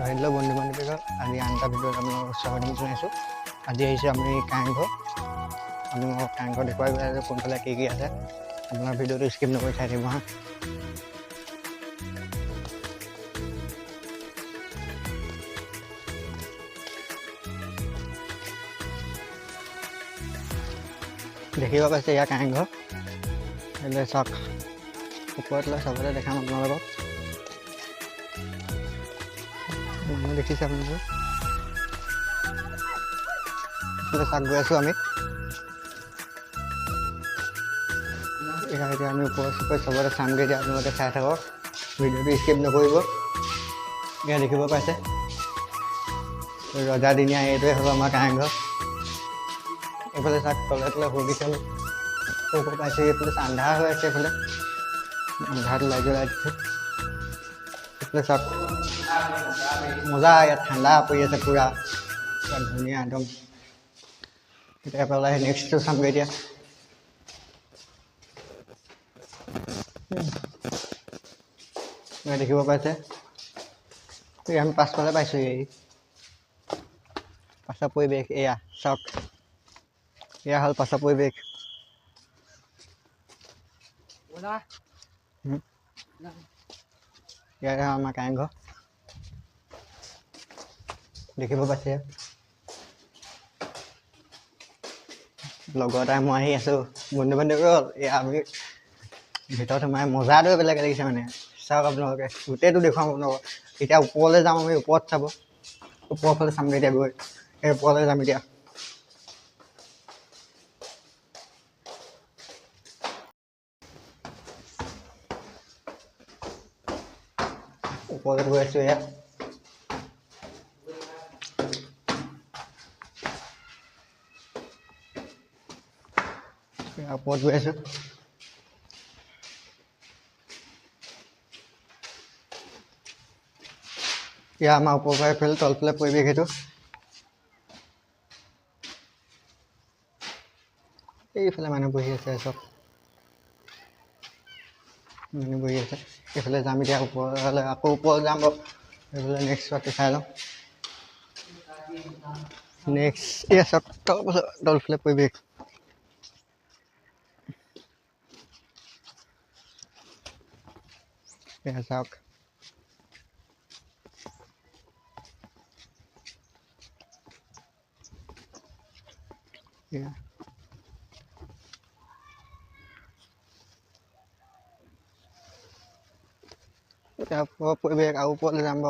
Hello' বন্ধু বান্ধৱীসকল, আজি আন এটা ভিডিঅ'ত আপোনালোকক স্বাগতম জনাইছোঁ। আজি আহিছোঁ আমি কাৰেংঘৰ। আপোনালোকক কাৰেংঘৰ দেখুৱাই গৈ আছোঁ কোনফালে কি আছে। আপোনাৰ ভিডিঅ'টো স্কিপ নকৰি চাই থাকিব হা। দেখিব পাইছে এয়া কাৰেংঘৰ। এইফালে চাওক, ওপৰত লৈ চবতে দেখাম আপোনালোকক। মানুহ দেখিছে আপোনালোকে। চাক গৈ আছোঁ আমি। এতিয়া আমি ওপৰত চবতে চামগৈ। এতিয়া আপোনালোকে চাই থাকক, ভিডিঅ'টো স্কিপ নকৰিব। এয়া দেখিব পাইছে ৰজাদিনীয়া এইটোৱে হ'ব আমাৰ কাৰেংঘৰ। এইফালে চাওক, তলে তলে সুধিছিল কৰিব পাইছে। এইফালে আন্ধাৰ হৈ আছে, এইফালে আন্ধাৰত লাইট জ্বলাই দিছে। এইফালে চাওক, মজা, ইয়াত ঠাণ্ডা পৰি আছে পুৰা ধুনীয়া একদম। এতিয়া পেলাই নেক্সটটো চামগৈ। এতিয়া দেখিব পাইছে, আমি পাছফালে পাইছোঁ। এই পাছৰ পৰিৱেশ এয়া চাওক, এয়া হ'ল পাছৰ পৰিৱেশ। ইয়াৰে আমাৰ কাৰেংঘৰ দেখিব পাইছে। লগতে মই আহি আছোঁ বন্ধু বান্ধৱীসকল। এয়া আমি ভিতৰত সোমাই মজাটোৱে বেলেগ লাগিছে মানে। চাওক আপোনালোকে, গোটেইটো দেখুৱাম আপোনালোকক। এতিয়া ওপৰলৈ যাম আমি, ওপৰত চাব। ওপৰৰ ফালে চামগৈ এতিয়া গৈ। এই ওপৰলৈ যাম এতিয়া। ওপৰলৈ গৈ আছোঁ ইয়াত। ওপৰত গৈ আছোঁ। এয়া আমাৰ ওপৰৰ পৰা এইফালে তলফালে পৰিৱেশ এইটো। এইফালে মানুহ বহি আছে চব, মানুহ বহি আছে। এইফালে যাম এতিয়া ওপৰলৈ, আকৌ ওপৰত যাম বাৰু। এইফালে নেক্সট পাতি চাই লওঁ। নেক্সট এয়া চব তলফালে পৰিৱেশ। এয়া চাওক, এয়া পৰিৱেশ। আৰু ওপৰলৈ যাম বাৰু।